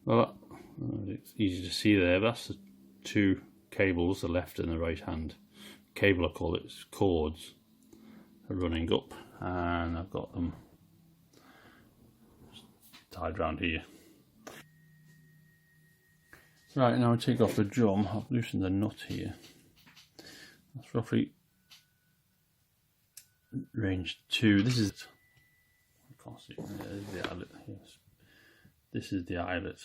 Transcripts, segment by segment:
Well, it's easy to see there, but that's the two cables, the left and the right hand cable, I call it, cords are running up, and I've got them tied around here. Right, now I take off the drum. I've loosened the nut here. That's roughly range 2. This is, I can't see, there's the eyelet. Yes, this is the eyelet.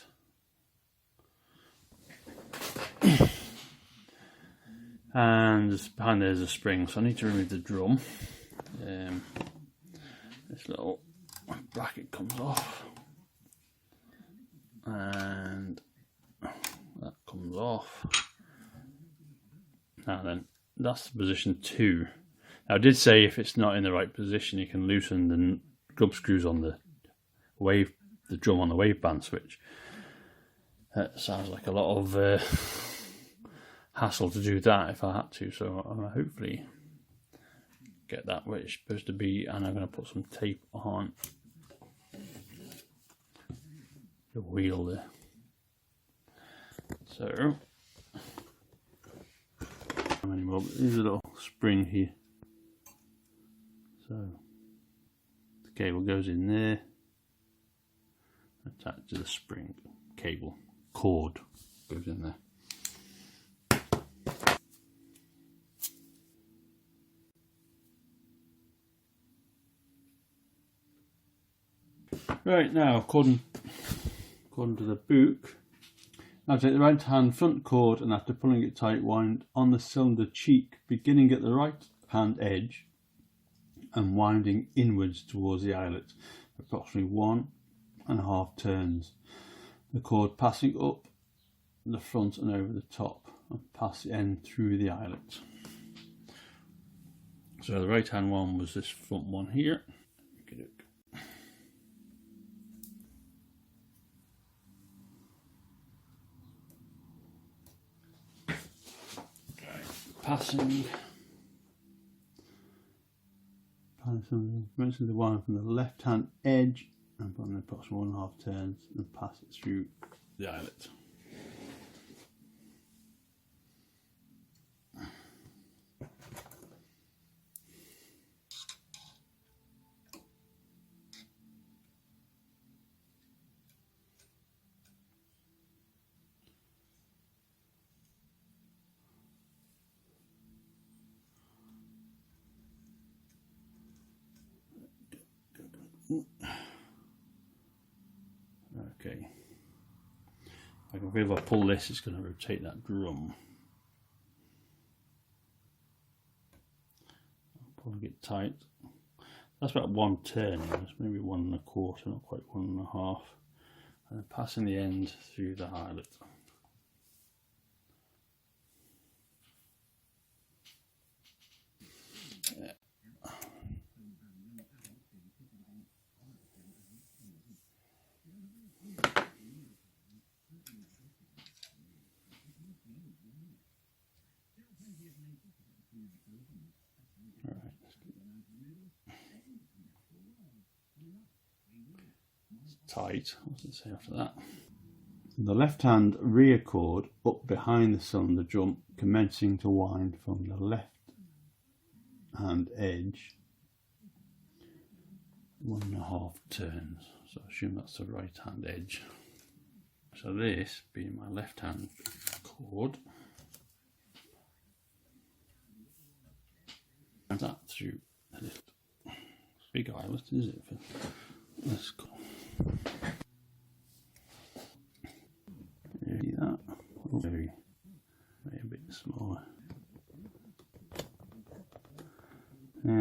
And just behind there's a spring, so I need to remove the drum. This little bracket comes off, and that comes off. Now then, that's position 2. Now I did say if it's not in the right position, you can loosen the grub screws on the drum on the wave band switch. That sounds like a lot of hassle to do that if I had to, so I'm going to hopefully get that where it's supposed to be, and I'm going to put some tape on the wheel there. So, how many more? There's a little spring here. So, the cable goes in there, attached to the spring cable. Cord goes in there. Right, now according to the book, now take the right hand front cord, and after pulling it tight, wind on the cylinder cheek, beginning at the right hand edge and winding inwards towards the eyelet, approximately 1.5 turns. The cord passing up the front and over the top, and pass the end through the eyelet. So the right hand one was this front one here. Passing the one from the left hand edge and put in approximately 1.5 turns and pass it through the eyelet. Okay, if I pull this, it's going to rotate that drum. Pulling it tight. That's about 1 turn. It's maybe 1.25, not quite 1.5. And then passing the end through the eyelet. Yeah. Tight. What does it say after that? The left hand rear cord up behind the cylinder drum, commencing to wind from the left hand edge 1.5 turns. So I assume that's the right hand edge. So this being my left hand cord, and that through the lift. Big eyelet, is it? Let's go. See that? Maybe a bit smaller. So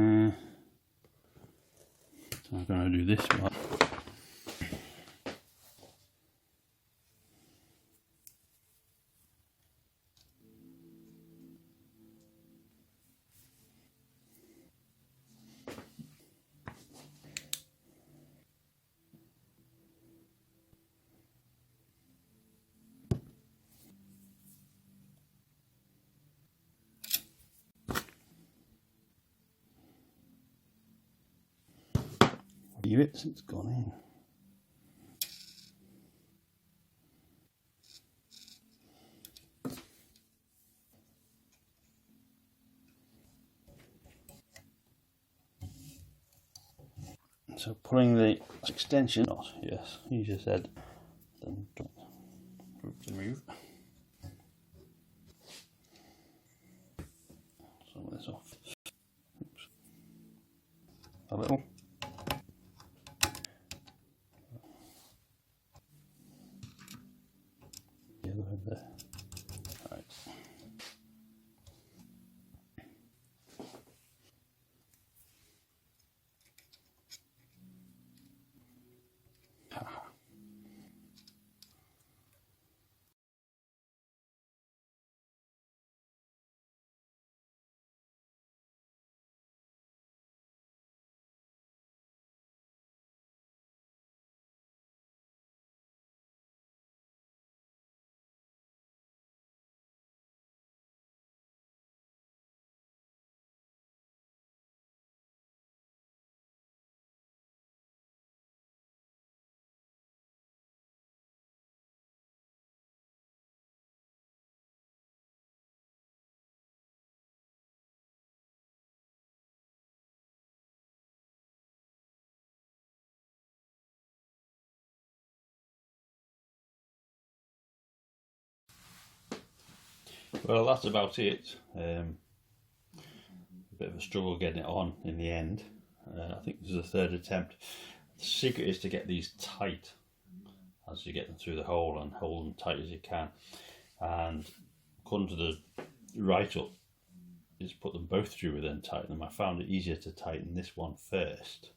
I'm going to do this one. Leave it, it's gone in. So pulling the extension off, yes, easier said than done. To move some of this off. Oops. A little. The other end there. Right. Well, that's about it. A bit of a struggle getting it on in the end. I think this is the third attempt. The secret is to get these tight as you get them through the hole, and hold them tight as you can. And according to the write-up, is put them both through and then tighten them. I found it easier to tighten this one first.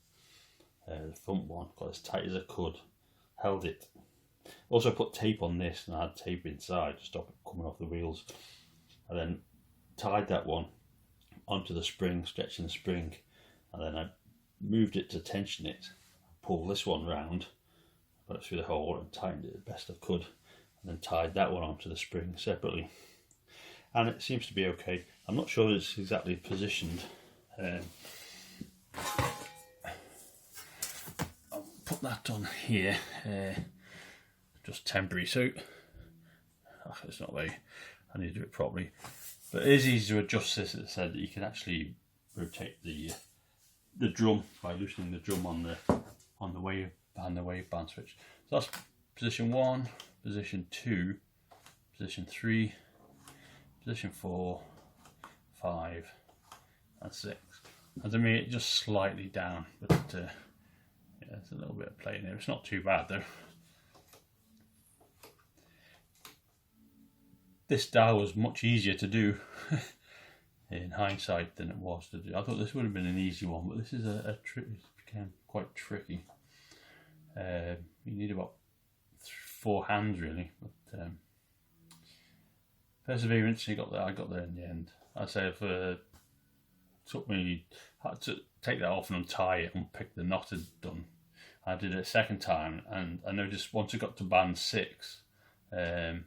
The front one got as tight as I could, held it. Also put tape on this, and I had tape inside to stop it coming off the wheels. And then tied that one onto the spring, stretching the spring, and then I moved it to tension it. Pulled this one round, got it through the hole and tightened it the best I could, and then tied that one onto the spring separately. And it seems to be okay. I'm not sure it's exactly positioned. I'll put that on here, just temporary, so it's not very, I need to do it properly. But it is easy to adjust this. It said that you can actually rotate the drum by loosening the drum on the wave behind the wave band switch. So that's position 1, position 2, position 3, position 4, 5 and 6. And to me it just slightly down, but yeah, there's a little bit of play in there. It's not too bad though. This dial was much easier to do in hindsight than it was to do. I thought this would have been an easy one, but this is a trick. It became quite tricky. You need about 4 hands really, but perseverance. I got there in the end. I say if it took me, I had to take that off and untie it and pick the knot had done. I did it a second time, and I noticed once I got to band 6, I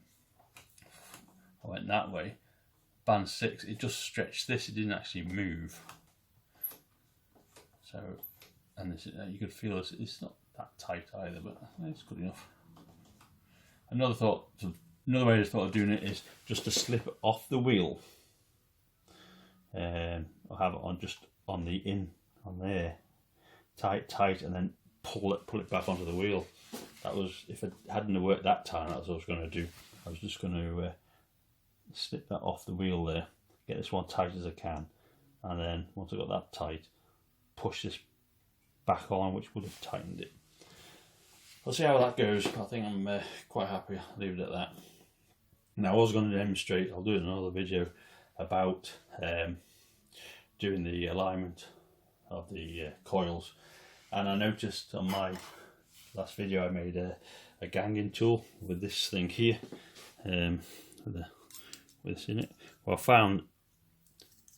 went that way. Band 6, it just stretched this, it didn't actually move. So, and this, you could feel it's not that tight either, but it's good enough. Another way I thought of doing it is just to slip it off the wheel. I'll have it on just on the on there, tight, and then pull it back onto the wheel. That was, if it hadn't worked that time, that's what I was going to do. I was just going to slip that off the wheel there, get this one tight as I can, and then once I got that tight, push this back on, which would have tightened it. I'll see how that goes. I think I'm quite happy. I'll leave it at that. Now I was going to demonstrate, I'll do it in another video, about doing the alignment of the coils, and I noticed on my last video I made a ganging tool with this thing here, with this in it. Well, I found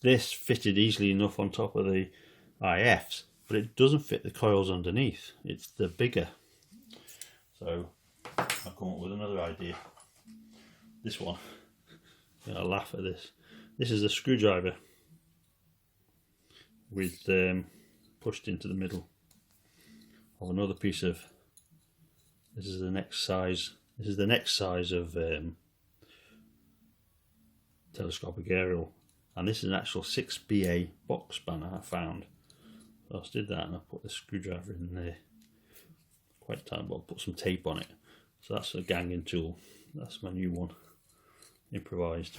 this fitted easily enough on top of the IFs, but it doesn't fit the coils underneath. It's the bigger. So I've come up with another idea. This one, I'm gonna laugh at this. This is a screwdriver with pushed into the middle of another piece of. This is the next size. This is the next size of telescopic aerial, and this is an actual 6BA box spanner I found. So I just did that and I put the screwdriver in there quite tight, but I'll put some tape on it. So that's a ganging tool. That's my new one, improvised.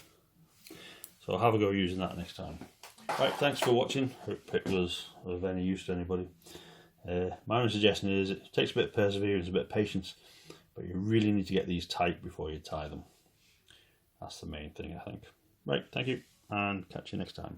So I'll have a go using that next time. Right, thanks for watching. Hope it was of any use to anybody. My only suggestion is it takes a bit of perseverance, a bit of patience, but you really need to get these tight before you tie them. That's the main thing, I think. Right, thank you, and catch you next time.